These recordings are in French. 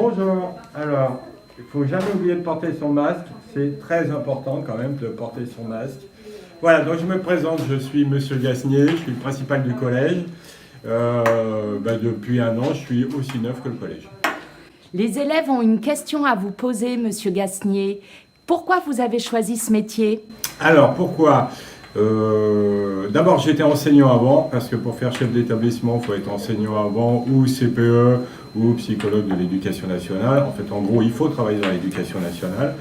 Bonjour. Alors, il faut jamais oublier de porter son masque. C'est très important quand même de porter son masque. Voilà, donc je me présente. Je suis Monsieur Gasnier. Je suis le principal du collège. Depuis un an, je suis aussi neuf que le collège. Les élèves ont une question à vous poser, Monsieur Gasnier. Pourquoi vous avez choisi ce métier? Alors, pourquoi D'abord, j'étais enseignant avant, parce que pour faire chef d'établissement, il faut être enseignant avant, ou CPE, ou psychologue de l'éducation nationale. En fait, en gros, il faut travailler dans l'éducation nationale.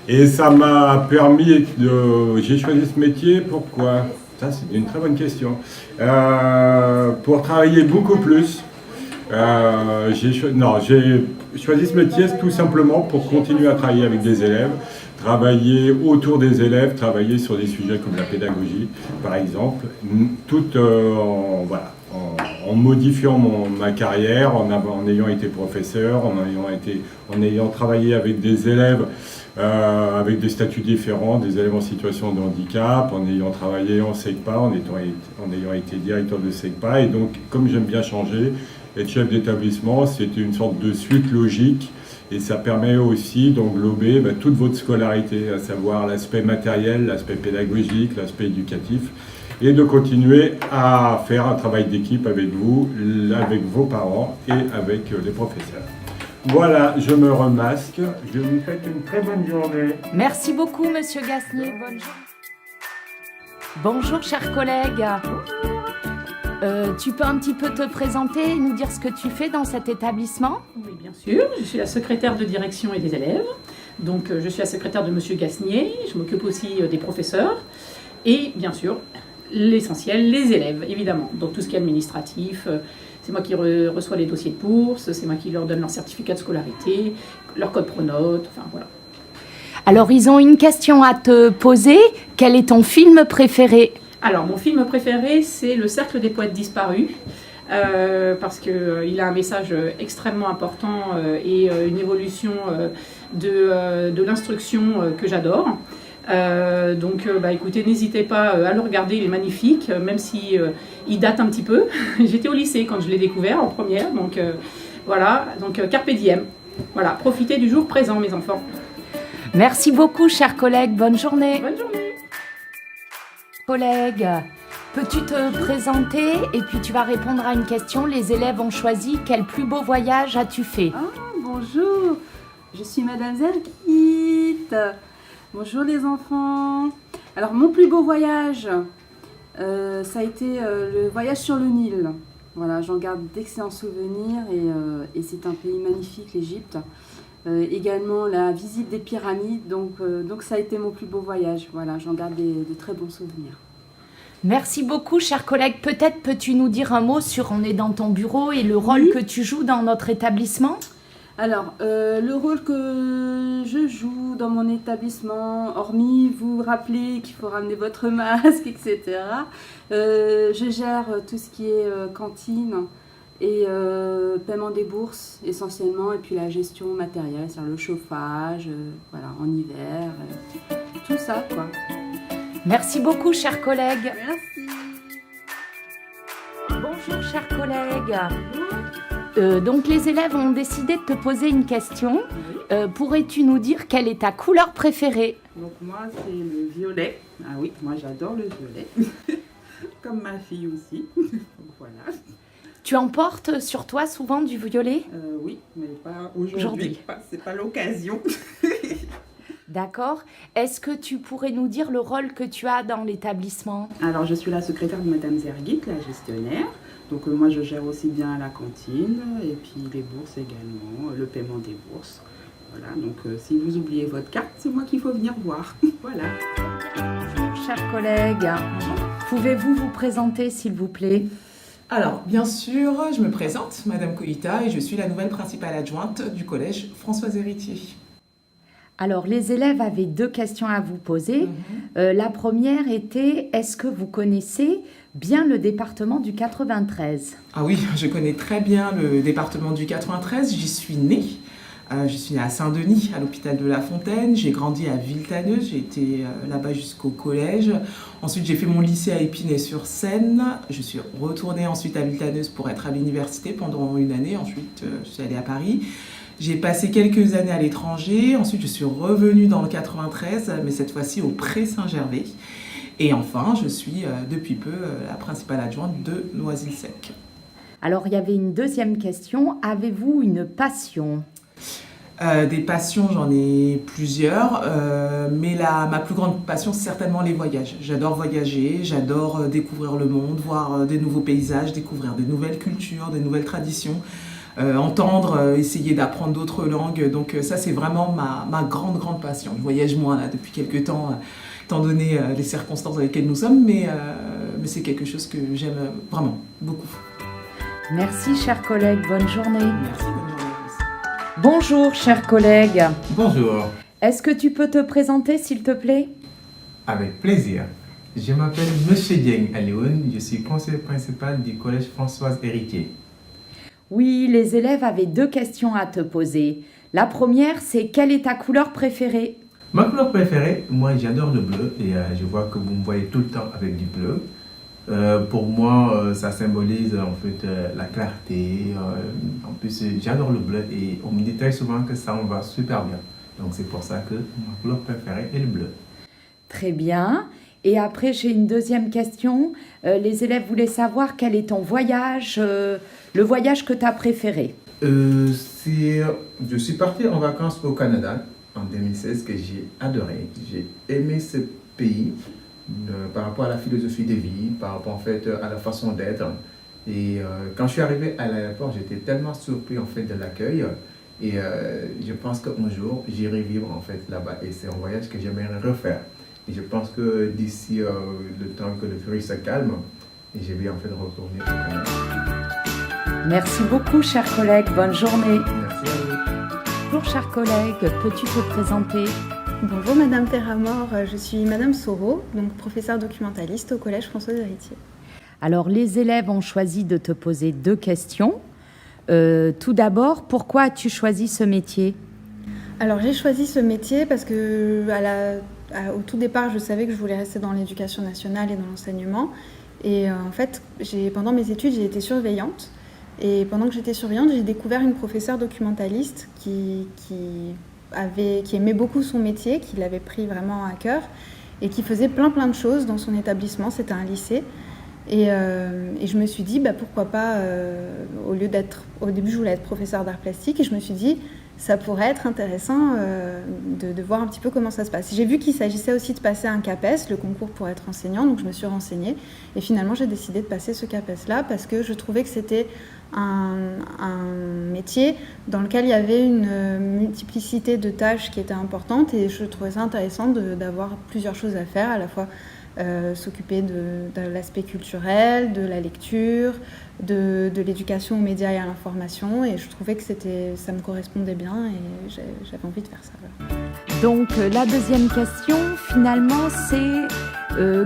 Et ça m'a permis de... J'ai choisi ce métier, pourquoi? Ça, c'est une très bonne question. Pour travailler beaucoup plus. J'ai choisi ce métier tout simplement pour continuer à travailler avec des élèves, travailler autour des élèves, travailler sur des sujets comme la pédagogie, par exemple, tout en modifiant ma carrière, en ayant été professeur, en ayant travaillé avec des élèves avec des statuts différents, des élèves en situation de handicap, en ayant travaillé en SECPA, en ayant été directeur de SECPA. Et donc, comme j'aime bien changer, être chef d'établissement, c'était une sorte de suite logique. Et ça permet aussi d'englober toute votre scolarité, à savoir l'aspect matériel, l'aspect pédagogique, l'aspect éducatif, et de continuer à faire un travail d'équipe avec vous, avec vos parents et avec les professeurs. Voilà, je me remasque. Je vous souhaite une très bonne journée. Merci beaucoup, Monsieur Gasnier. Bonne journée. Bonjour, chers collègues. Tu peux un petit peu te présenter et nous dire ce que tu fais dans cet établissement? Oui, bien sûr. Je suis la secrétaire de direction et des élèves. Donc, je suis la secrétaire de Monsieur Gasnier. Je m'occupe aussi des professeurs. Et bien sûr, l'essentiel, les élèves, évidemment. Donc, tout ce qui est administratif. C'est moi qui reçois les dossiers de bourse. C'est moi qui leur donne leur certificat de scolarité, leur code Pronote. Enfin, voilà. Alors, ils ont une question à te poser. Quel est ton film préféré? Alors, mon film préféré, c'est Le Cercle des poètes disparus, parce qu'il a un message extrêmement important et une évolution de l'instruction que j'adore. Écoutez, n'hésitez pas à le regarder, il est magnifique, même si il date un petit peu. J'étais au lycée quand je l'ai découvert en première, donc carpe diem. Voilà, profitez du jour présent, mes enfants. Merci beaucoup, chers collègues. Bonne journée. Bonne journée. Collègue, peux-tu te présenter et puis tu vas répondre à une question. Les élèves ont choisi quel plus beau voyage as-tu fait? Bonjour, je suis Madame Zergit. Bonjour les enfants. Alors mon plus beau voyage, ça a été le voyage sur le Nil. Voilà, j'en garde d'excellents souvenirs et c'est un pays magnifique, l'Égypte. Également la visite des pyramides, donc ça a été mon plus beau voyage. Voilà, j'en garde de très bons souvenirs. Merci beaucoup, chers collègues. Peut-être peux-tu nous dire un mot sur On est dans ton bureau et le rôle que tu joues dans notre établissement? Alors, le rôle que je joue dans mon établissement, hormis vous rappeler qu'il faut ramener votre masque, etc., je gère tout ce qui est cantine et paiement des bourses essentiellement, et puis la gestion matérielle, c'est-à-dire le chauffage, en hiver, tout ça, quoi. Merci beaucoup, chers collègues. Merci. Bonjour, chers collègues. Donc, les élèves ont décidé de te poser une question. Oui. Pourrais-tu nous dire quelle est ta couleur préférée? Donc moi, c'est le violet. Ah oui, moi j'adore le violet. Comme ma fille aussi. Donc voilà. Tu emportes sur toi souvent du violet? Oui, mais pas aujourd'hui. C'est pas l'occasion. D'accord. Est-ce que tu pourrais nous dire le rôle que tu as dans l'établissement? Alors, je suis la secrétaire de Madame Zergit, la gestionnaire. Donc moi, je gère aussi bien la cantine et puis les bourses également, le paiement des bourses. Voilà, donc si vous oubliez votre carte, c'est moi qu'il faut venir voir. Voilà. Bonjour, chers collègues. Pouvez-vous vous présenter, s'il vous plaît? Alors, bien sûr, je me présente, Madame Koïta, et je suis la nouvelle principale adjointe du collège Françoise Héritier. Alors, les élèves avaient 2 questions à vous poser. La première était, est-ce que vous connaissez bien le département du 93? Ah oui, je connais très bien le département du 93, j'y suis née. Je suis née à Saint-Denis, à l'hôpital de La Fontaine. J'ai grandi à Villetaneuse, j'ai été là-bas jusqu'au collège. Ensuite, j'ai fait mon lycée à Épinay-sur-Seine. Je suis retournée ensuite à Villetaneuse pour être à l'université pendant une année. Ensuite, je suis allée à Paris. J'ai passé quelques années à l'étranger, ensuite je suis revenue dans le 93, mais cette fois-ci au Pré-Saint-Gervais. Et enfin, je suis depuis peu la principale adjointe de Noisy-le-Sec. Alors, il y avait une deuxième question. Avez-vous une passion ? Des passions, j'en ai plusieurs, mais ma plus grande passion, c'est certainement les voyages. J'adore voyager, j'adore découvrir le monde, voir des nouveaux paysages, découvrir des nouvelles cultures, des nouvelles traditions, entendre, essayer d'apprendre d'autres langues. Donc ça, c'est vraiment ma grande passion. Je voyage moins là, depuis quelques temps, étant donné les circonstances dans lesquelles nous sommes, mais c'est quelque chose que j'aime vraiment beaucoup. Merci, chers collègues. Bonne journée. Merci, bonne journée. Bonjour, chers collègues. Bonjour, Est-ce que tu peux te présenter, s'il te plaît ? avec plaisir. Je m'appelle Monsieur Dieng Alioun, je suis conseiller principal du collège Françoise Héritier. Oui, les élèves avaient 2 questions à te poser. La première, c'est quelle est ta couleur préférée ? Ma couleur préférée, moi j'adore le bleu et je vois que vous me voyez tout le temps avec du bleu. Pour moi, ça symbolise en fait la clarté. En plus, j'adore le bleu et on me dit très souvent que ça me va super bien. Donc c'est pour ça que ma couleur préférée est le bleu. Très bien. Et après, j'ai une deuxième question. Les élèves voulaient savoir quel est ton voyage, le voyage que tu as préféré. Je suis parti en vacances au Canada en 2016 que j'ai adoré. J'ai aimé ce pays par rapport à la philosophie de vie, par rapport en fait à la façon d'être. Et quand je suis arrivé à l'aéroport, j'étais tellement surpris en fait de l'accueil. Et je pense qu'un jour, j'irai vivre en fait là-bas. Et c'est un voyage que j'aimerais refaire. Et je pense que d'ici le temps que le virus se calme, je vais en fait retourner au Canada. Merci beaucoup, chers collègues. Bonne journée. Merci à vous. Bonjour, chers collègues. Peux-tu te présenter ? Bonjour Madame Terramore, je suis Madame Soro, donc professeure documentaliste au Collège Françoise Héritier. Alors, les élèves ont choisi de te poser 2 questions. Tout d'abord, pourquoi as-tu choisi ce métier ? Alors j'ai choisi ce métier parce que au tout départ, je savais que je voulais rester dans l'éducation nationale et dans l'enseignement. Et en fait, pendant mes études, j'ai été surveillante. Et pendant que j'étais surveillante, j'ai découvert une professeure documentaliste qui aimait beaucoup son métier, qui l'avait pris vraiment à cœur et qui faisait plein de choses dans son établissement. C'était un lycée. Et je me suis dit, pourquoi pas, au début, je voulais être professeure d'art plastique et je me suis dit, ça pourrait être intéressant de voir un petit peu comment ça se passe. J'ai vu qu'il s'agissait aussi de passer un CAPES, le concours pour être enseignant, donc je me suis renseignée. Et finalement, j'ai décidé de passer ce CAPES-là parce que je trouvais que c'était un métier dans lequel il y avait une multiplicité de tâches qui était importante et je trouvais ça intéressant d'avoir plusieurs choses à faire, à la fois s'occuper de l'aspect culturel, de la lecture, de l'éducation aux médias et à l'information et je trouvais que ça me correspondait bien et j'avais envie de faire ça. Voilà. Donc, la deuxième question, finalement, c'est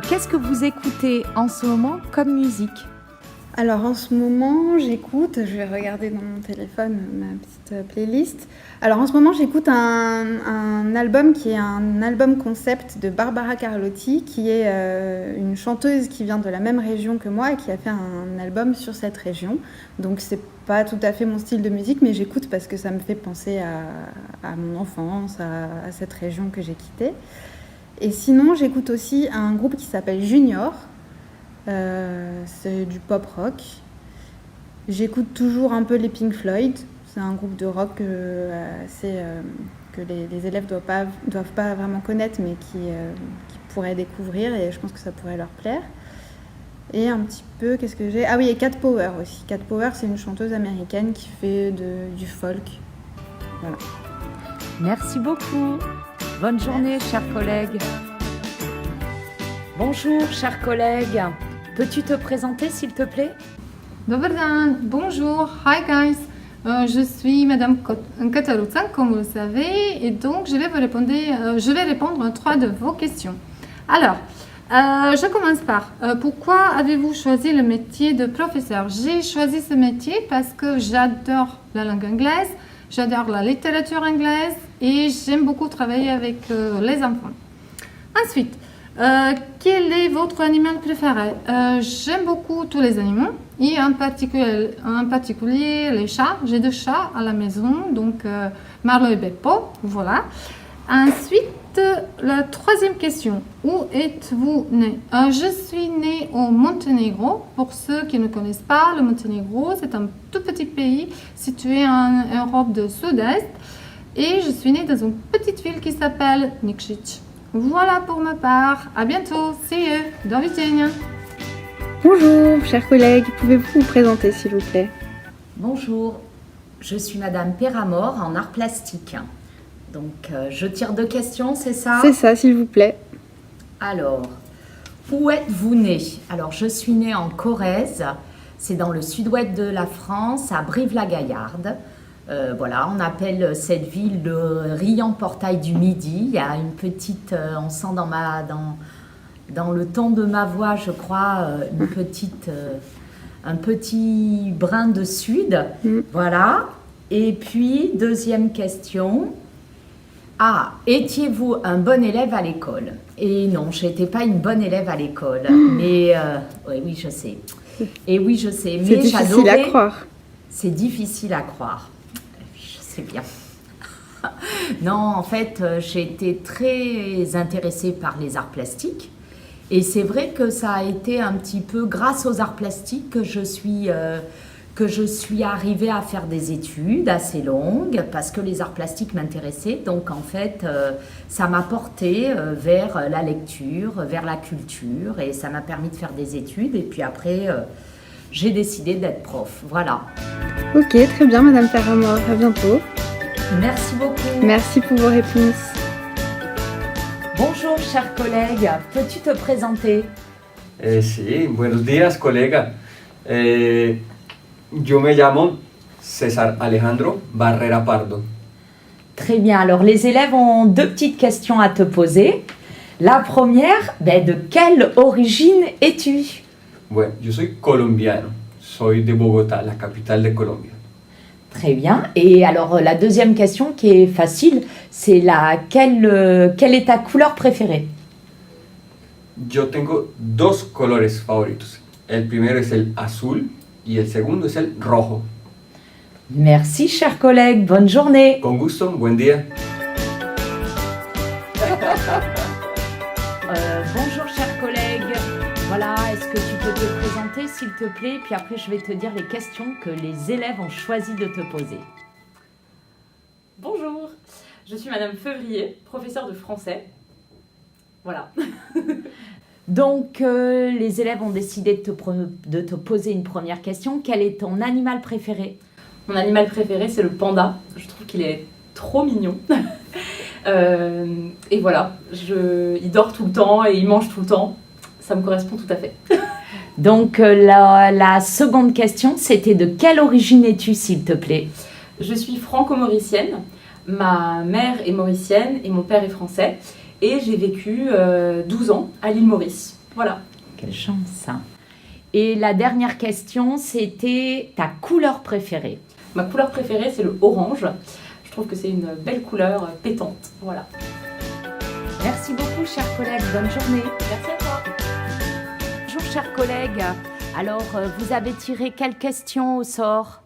qu'est-ce que vous écoutez en ce moment comme musique ? Alors en ce moment, j'écoute, je vais regarder dans mon téléphone ma petite playlist. Alors en ce moment, j'écoute un album qui est un album concept de Barbara Carlotti, qui est une chanteuse qui vient de la même région que moi et qui a fait un album sur cette région. Donc c'est pas tout à fait mon style de musique, mais j'écoute parce que ça me fait penser à mon enfance, à cette région que j'ai quittée. Et sinon, j'écoute aussi un groupe qui s'appelle Junior. C'est du pop rock. J'écoute toujours un peu les Pink Floyd. C'est un groupe de rock que les élèves doivent pas vraiment connaître, mais qui pourraient découvrir et je pense que ça pourrait leur plaire. Et un petit peu, qu'est-ce que j'ai ? Ah oui, et Cat Power aussi. Cat Power, c'est une chanteuse américaine qui fait du folk. Voilà. Merci beaucoup. Bonne journée, chers collègues. Bonjour, chers collègues. Peux-tu te présenter, s'il te plaît ? Dobar dan, bonjour, hi guys. Je suis Madame Kataroutsang, comme vous le savez, et donc je vais répondre à 3 de vos questions. Alors, je commence par pourquoi avez-vous choisi le métier de professeur ? J'ai choisi ce métier parce que j'adore la langue anglaise, j'adore la littérature anglaise et j'aime beaucoup travailler avec les enfants. Ensuite, Quel est votre animal préféré? J'aime beaucoup tous les animaux et en particulier les chats. J'ai 2 chats à la maison, donc Marlo et Beppo, voilà. Ensuite, la 3e question. Où êtes-vous né? Je suis née au Monténégro. Pour ceux qui ne connaissent pas, le Monténégro, c'est un tout petit pays situé en Europe du Sud-Est. Et je suis née dans une petite ville qui s'appelle Nikšić. Voilà pour ma part. À bientôt. See you. Do widzenia. Bonjour, chers collègues, pouvez-vous vous présenter s'il vous plaît? Bonjour, je suis Madame Peramor en art plastique. Donc, je tire 2 questions, c'est ça? C'est ça, s'il vous plaît. Alors, où êtes-vous née? Alors, je suis née en Corrèze, c'est dans le sud-ouest de la France, à Brive-la-Gaillarde. Voilà, on appelle cette ville le riant portail du Midi. Il y a une petite, on sent dans le ton de ma voix, je crois, un petit brin de sud. Voilà. Et puis, 2e question. Ah, étiez-vous un bon élève à l'école? Et non, je n'étais pas une bonne élève à l'école. Mais, oui, je sais. Et oui, je sais. Mais c'est difficile à croire. C'est difficile à croire. Je sais bien. Non, en fait, j'ai été très intéressée par les arts plastiques. Et c'est vrai que ça a été un petit peu grâce aux arts plastiques que je suis arrivée à faire des études assez longues parce que les arts plastiques m'intéressaient. Donc, en fait, ça m'a portée vers la lecture, vers la culture et ça m'a permis de faire des études. Et puis après, j'ai décidé d'être prof. Voilà. Ok, très bien, Madame Peramor. À bientôt. Merci beaucoup. Merci pour vos réponses. Bonjour, chers collègues. Peux-tu te présenter? Sí, buenos días, colega. Yo me llamo César Alejandro Barrera Pardo. Très bien. Alors, les élèves ont 2 petites questions à te poser. La première, de quelle origine es-tu? Bueno, yo soy colombiano. Soy de Bogotá, la capital de Colombia. Très bien. Et alors, la 2e question qui est facile, c'est quelle est ta couleur préférée? Yo tengo 2 colores favoritos. El primero es el azul y el segundo es el rojo. Merci, chers collègues. Bonne journée. Con gusto, buen día. Bonjour, chers collègues. Voilà, est-ce que tu peux te présenter, s'il te plaît? Puis après, je vais te dire les questions que les élèves ont choisi de te poser. Bonjour, je suis Madame Fevrier, professeure de français. Voilà. Donc, les élèves ont décidé de te poser une première question. Quel est ton animal préféré? Mon animal préféré, c'est le panda. Je trouve qu'il est trop mignon. Et voilà, il dort tout le temps et il mange tout le temps. Ça me correspond tout à fait. Donc, la seconde question, c'était de quelle origine es-tu, s'il te plaît? Je suis franco-mauricienne. Ma mère est mauricienne et mon père est français. Et j'ai vécu 12 ans à l'île Maurice. Voilà. Quelle chance, ça. Et la dernière question, c'était ta couleur préférée? Ma couleur préférée, c'est le orange. Je trouve que c'est une belle couleur pétante. Voilà. Merci beaucoup, chers collègues. Bonne journée. Merci à toi. Bonjour, chers collègues. Alors, vous avez tiré quelle question au sort?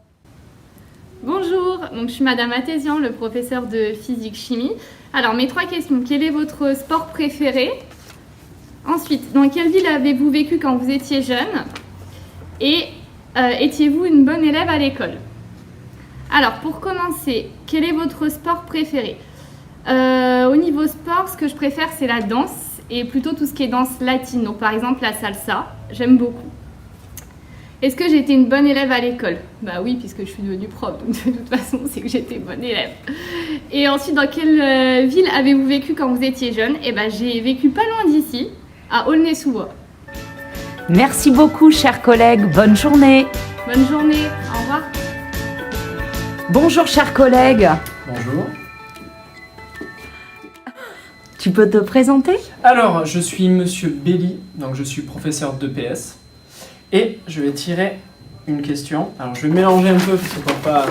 Bonjour, donc je suis Madame Athésian, le professeur de physique-chimie. Alors, mes 3 questions. Quel est votre sport préféré? Ensuite, dans quelle ville avez-vous vécu quand vous étiez jeune? Et étiez-vous une bonne élève à l'école? Alors, pour commencer, quel est votre sport préféré? Au niveau sport, ce que je préfère, c'est la danse, et plutôt tout ce qui est danse latine. Donc, par exemple, la salsa, j'aime beaucoup. Est-ce que j'ai été une bonne élève à l'école? Bah oui, puisque je suis devenue prof, donc de toute façon, c'est que j'étais bonne élève. Et ensuite, dans quelle ville avez-vous vécu quand vous étiez jeune? Eh ben, j'ai vécu pas loin d'ici, à Aulnay-sous-Bois. Merci beaucoup, chers collègues. Bonne journée. Bonne journée, au revoir. Bonjour, chers collègues. Bonjour. Tu peux te présenter? Alors, je suis Monsieur Belli, donc je suis professeur d'EPS. Et je vais tirer une question. Alors, je vais mélanger un peu parce qu'on ne peut pas...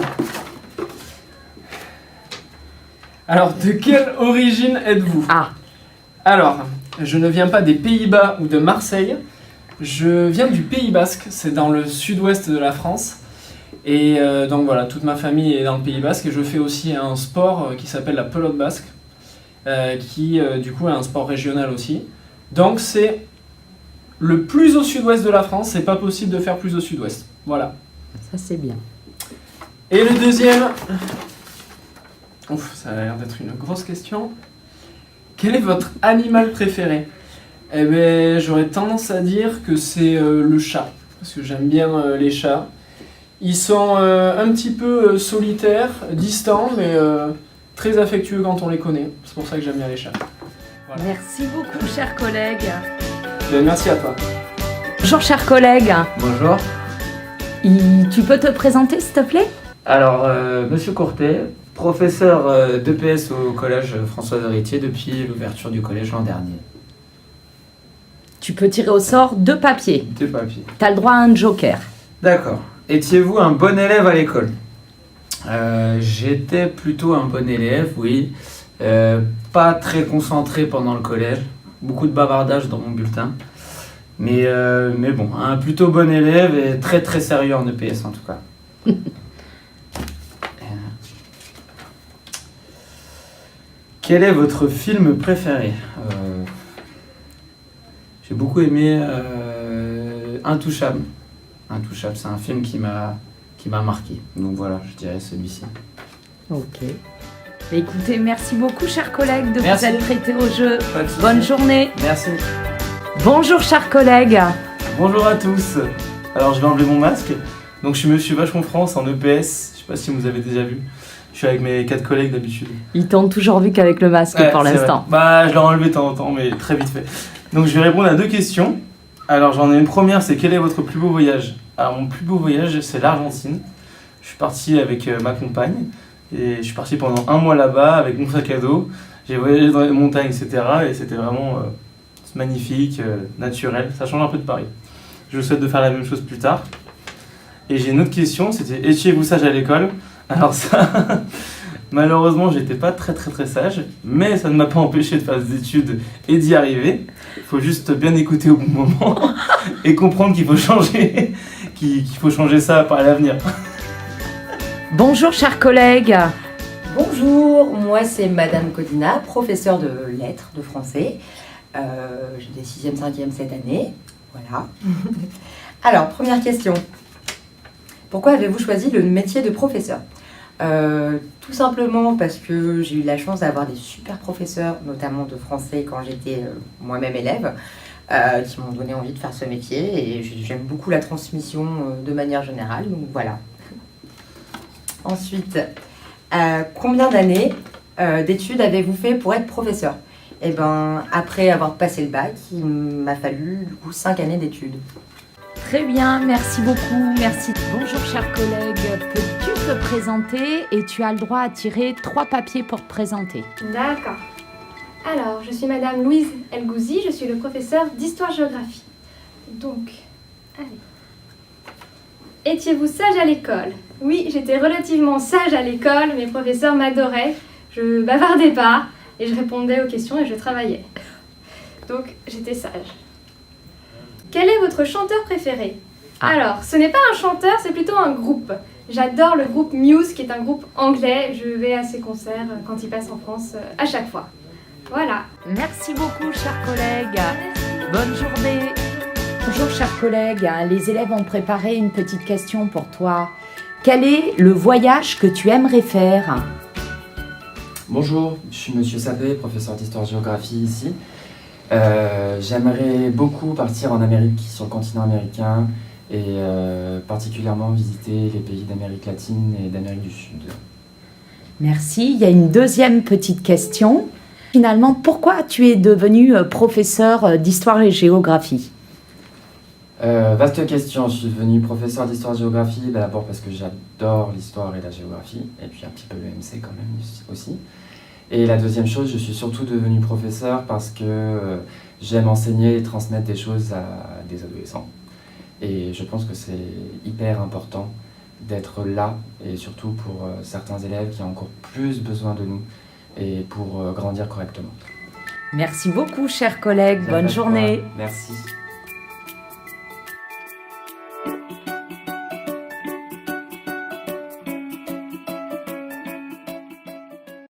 Alors, de quelle origine êtes-vous? Ah. Alors, je ne viens pas des Pays-Bas ou de Marseille, je viens du Pays Basque, c'est dans le sud-ouest de la France. Et donc voilà, toute ma famille est dans le Pays Basque et je fais aussi un sport qui s'appelle la pelote basque, qui du coup est un sport régional aussi. Donc c'est le plus au sud-ouest de la France, c'est pas possible de faire plus au sud-ouest. Voilà. Ça c'est bien. Et le deuxième, ouf, ça a l'air d'être une grosse question. Quel est votre animal préféré? Eh bien, j'aurais tendance à dire que c'est le chat, parce que j'aime bien les chats. Ils sont un petit peu solitaires, distants, mais très affectueux quand on les connaît. C'est pour ça que j'aime bien les chats. Voilà. Merci beaucoup, chers collègues. Merci à toi. Bonjour, chers collègues. Bonjour. Tu peux te présenter, s'il te plaît? Alors, Monsieur Courtet, professeur d'EPS au collège François Héritier depuis l'ouverture du collège l'an dernier. Tu peux tirer au sort 2 papiers. 2 papiers. Tu as le droit à un joker. D'accord. Étiez-vous un bon élève à l'école? J'étais plutôt un bon élève, oui. Pas très concentré pendant le collège. Beaucoup de bavardage dans mon bulletin. Mais bon, un plutôt bon élève et très très sérieux en EPS en tout cas. Quel est votre film préféré? J'ai beaucoup aimé Intouchable. Intouchable, c'est un film qui m'a marqué. Donc voilà, je dirais celui-ci. Ok. Écoutez, merci beaucoup, chers collègues, de Merci. vous être prêtés au jeu. Pas de souci. Bonne journée. Merci. Bonjour, chers collègues. Bonjour à tous. Alors je vais enlever mon masque. Donc je suis Monsieur Vachon France en EPS. Je sais pas si vous avez déjà vu. Je suis avec mes 4 collègues d'habitude. Ils t'ont toujours vu qu'avec le masque Ouais, pour c'est l'instant. vrai. Bah je l'ai enlevé de temps en temps, mais très vite fait. Donc je vais répondre à 2 questions. Alors j'en ai une première, c'est quel est votre plus beau voyage? Alors mon plus beau voyage, c'est l'Argentine. Je suis parti avec ma compagne et je suis parti pendant 1 mois là-bas avec mon sac à dos. J'ai voyagé dans les montagnes, etc. Et c'était vraiment magnifique, naturel. Ça change un peu de Paris. Je vous souhaite de faire la même chose plus tard. Et j'ai une autre question, c'était étiez-vous sage à l'école? Alors ça, malheureusement, j'étais pas très sage, mais ça ne m'a pas empêché de faire des études et d'y arriver. Il faut juste bien écouter au bon moment et comprendre qu'il faut changer, qu'il faut changer ça par l'avenir. Bonjour, chers collègues. Bonjour, moi c'est Madame Codina, professeure de lettres, de français. J'ai des 6e, 5e cette année. Voilà. Alors, première question. Pourquoi avez-vous choisi le métier de professeur? Tout simplement parce que j'ai eu la chance d'avoir des super professeurs, notamment de français quand j'étais moi-même élève, qui m'ont donné envie de faire ce métier et j'aime beaucoup la transmission de manière générale, donc voilà. Ensuite, combien d'années d'études avez-vous fait pour être professeur? Eh bien, après avoir passé le bac, il m'a fallu du coup 5 années d'études. Très bien, merci beaucoup, merci. Bonjour, chers collègues. Peux-tu te présenter et tu as le droit à tirer 3 papiers pour te présenter. D'accord. Alors, je suis Madame Louise Elgouzi, je suis le professeur d'histoire-géographie. Donc, allez. Étiez-vous sage à l'école? Oui, j'étais relativement sage à l'école, mes professeurs m'adoraient, je bavardais pas, et je répondais aux questions et je travaillais. Donc, j'étais sage. Quel est votre chanteur préféré? Alors, ce n'est pas un chanteur, c'est plutôt un groupe. J'adore le groupe Muse, qui est un groupe anglais. Je vais à ses concerts quand il passe en France à chaque fois. Voilà. Merci beaucoup, chers collègues. Bonne journée. Bonjour, chers collègues. Les élèves ont préparé une petite question pour toi. Quel est le voyage que tu aimerais faire? Bonjour, je suis Monsieur Sapé, professeur d'histoire-géographie ici. J'aimerais beaucoup partir en Amérique, sur le continent américain, et particulièrement visiter les pays d'Amérique latine et d'Amérique du Sud. Merci. Il y a une deuxième petite question. Finalement, pourquoi tu es devenu professeur d'histoire et géographie? Vaste question, je suis devenu professeur d'histoire-géographie, d'abord parce que j'adore l'histoire et la géographie, et puis un petit peu le MC quand même aussi. Et la deuxième chose, je suis surtout devenu professeur parce que j'aime enseigner et transmettre des choses à des adolescents. Et je pense que c'est hyper important d'être là, et surtout pour certains élèves qui ont encore plus besoin de nous, et pour grandir correctement. Merci beaucoup, chers collègues. Bonne journée. Merci.